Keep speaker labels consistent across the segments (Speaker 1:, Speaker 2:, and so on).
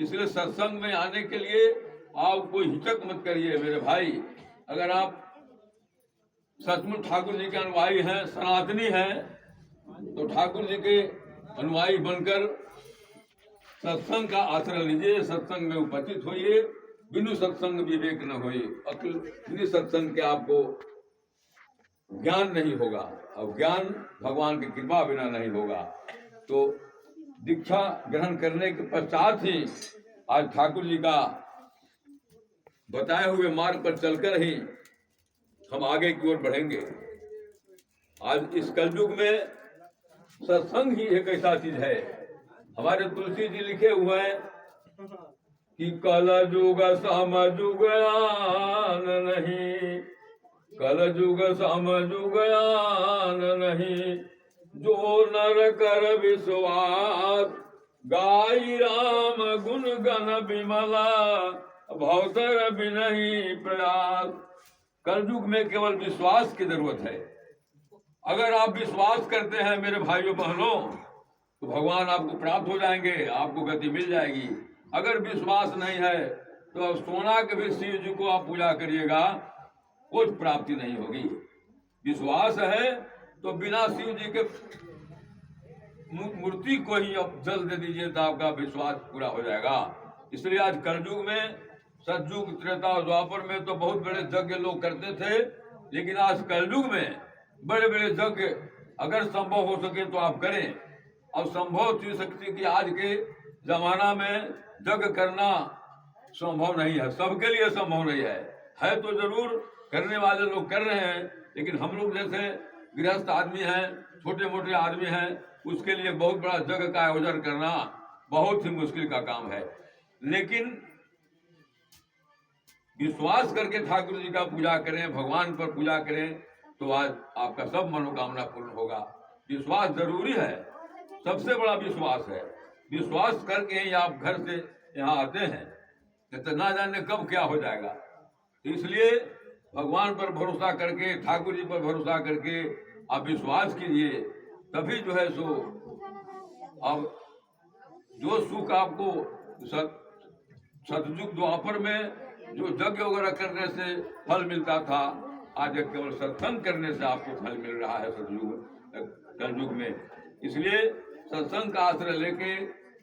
Speaker 1: इसलिए सत्संग में आने के लिए आप कोई हिचक मत करिए मेरे भाई। अगर आप सचमुच ठाकुर जी के अनुयायी हैं, सनातनी हैं, तो ठाकुर जी के अनुयायी बनकर सत्संग का आश्रय लीजिए, सत्संग में उपस्थित होइए। बिनु सत्संग विवेक न होइए। अकल बिनु सत्संग के आपको ज्ञान नहीं होगा, और ज्ञान भगवान की कृपा बिना नहीं होगा। तो दीक्षा ग्रहण करने के पश्चात ही आज ठाकुर जी का बताए हुए मार्ग पर चलकर ही हम आगे की ओर बढ़ेंगे। आज इस कलयुग में सत्संग ही एक ऐसा चीज है। हमारे तुलसी जी लिखे हुए हैं कि कलयुग समयुग आन नहीं, कलयुग समयुग आन नहीं, जो नर कर विश्वास, गाई राम गुण गण विमला, भवतर बिनहि प्रयास। कलयुग में केवल विश्वास की जरूरत है। अगर आप विश्वास करते हैं मेरे भाइयों बहनों, तो भगवान आपको प्राप्त हो जाएंगे, आपको गति मिल जाएगी। अगर विश्वास नहीं है तो अब सोना के भी शिव जी को आप पूजा करिएगा, कुछ प्राप्ति नहीं होगी। विश्वास है तो बिना शिव जी के मूर्ति को ही अब जल दे दीजिए तो आपका विश्वास पूरा हो जाएगा। इसलिए आज कलयुग में, सतयुग त्रेता और द्वापर में तो बहुत बड़े यज्ञ लोग करते थे, लेकिन आज कलयुग में बड़े बड़े यज्ञ अगर संभव हो सके तो आप करें। अब संभव थी सकती कि आज के जमाना में यज्ञ करना संभव नहीं है, सबके लिए संभव नहीं है तो जरूर करने वाले लोग कर रहे हैं, लेकिन हम लोग जैसे गृहस्थ आदमी हैं, छोटे मोटे आदमी हैं, उसके लिए बहुत बड़ा यज्ञ का आयोजन करना बहुत ही मुश्किल का काम है। लेकिन विश्वास करके ठाकुर जी का पूजा करें, भगवान पर पूजा करें, तो आज आपका सब मनोकामना पूर्ण होगा। विश्वास जरूरी है, सबसे बड़ा विश्वास है। विश्वास करके ही आप घर से यहाँ आते हैं, तो ना जाने कब क्या हो जाएगा। इसलिए भगवान पर भरोसा करके, ठाकुर जी पर भरोसा करके आप विश्वास कीजिए, तभी जो है सो अब जो सुख आपको सतयुग द्वापर में जो यज्ञ वगैरह करने से फल मिलता था, आज केवल सत्संग करने से आपको फल मिल रहा है सतयुग कलयुग में। इसलिए सत्संग का आश्रय लेके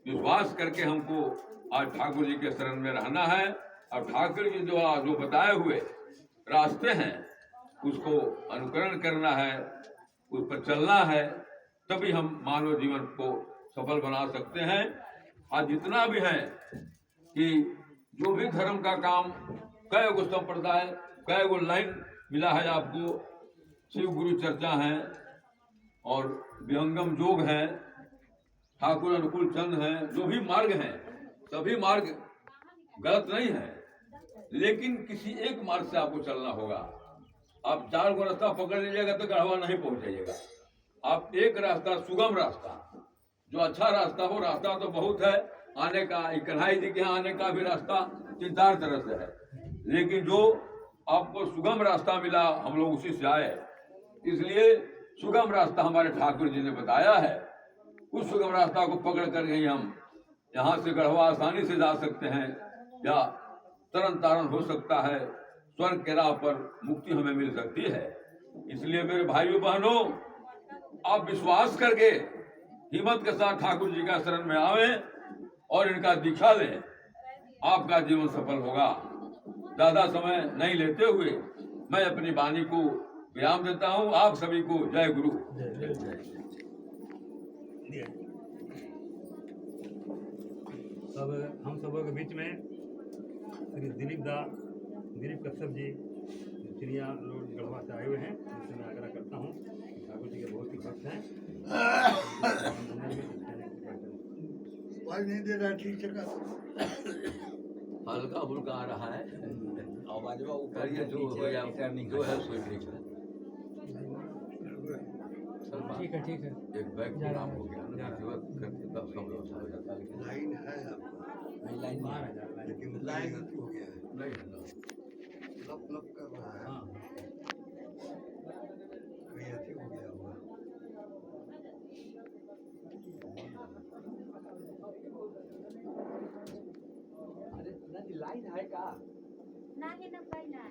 Speaker 1: विश्वास करके हमको आज ठाकुर जी के शरण में रहना है, और ठाकुर जी जो बताए हुए रास्ते हैं उसको अनुकरण करना है, उस पर चलना है, तभी हम मानव जीवन को सफल बना सकते हैं। आज जितना भी है कि जो भी धर्म का काम, कई गो संप्रदाय, कई गो लाइन मिला है आपको, शिव गुरु चर्चा है और विहंगम योग है, ठाकुर अनुकूल चंद है, जो भी मार्ग हैं सभी मार्ग गलत नहीं है, लेकिन किसी एक मार्ग से आपको चलना होगा। आप 4 गो रास्ता पकड़ लीजिएगा तो गढ़वा नहीं पहुंच जाइएगा। आप एक रास्ता, सुगम रास्ता, जो अच्छा रास्ता हो, रास्ता तो बहुत है आने का, कन्हई जी के यहाँ आने का भी रास्ता 3-4 तरह से है, लेकिन जो आपको सुगम रास्ता मिला हम लोग उसी से आए। इसलिए सुगम रास्ता हमारे ठाकुर जी ने बताया है, उस सुगम रास्ता को पकड़ कर ही हम यहाँ से गढ़वा आसानी से जा सकते हैं, या तरन तारण हो सकता है, स्वर्ग के राह पर मुक्ति हमें मिल सकती है। इसलिए मेरे भाइयों बहनों, आप विश्वास करके हिम्मत के साथ ठाकुर जी का शरण में आवे और इनका दीक्षा लें, आपका जीवन सफल होगा। ज्यादा समय नहीं लेते हुए मैं अपनी वाणी को विराम देता हूँ। आप सभी को जय गुरु।
Speaker 2: अब हम सबों के बीच में श्री दिलीप कश्यप जी चिड़िया रोड गढ़वा से आए हुए हैं, जिससे मैं आग्रह करता हूँ। ठाकुर जी के बहुत ही भक्त हैं।
Speaker 3: नहीं दे रहा ठीक से,
Speaker 1: हल्का फुल्का आ रहा है, आवाज ऊपर जो हो या जो है सो ठीक है।
Speaker 2: ठीक है
Speaker 1: एक बैग खराब हो गया, तब सब लोग हो जाता है।
Speaker 3: लाइन है,
Speaker 2: लाइन बाहर आ जा,
Speaker 3: लेकिन लाइन हो गया है,
Speaker 1: नहीं है ना,
Speaker 3: लप लप कर रहा है।
Speaker 2: हाँ
Speaker 3: कहीं ऐसे हो गया होगा।
Speaker 4: लाइन है का
Speaker 5: नाही ना काही नाही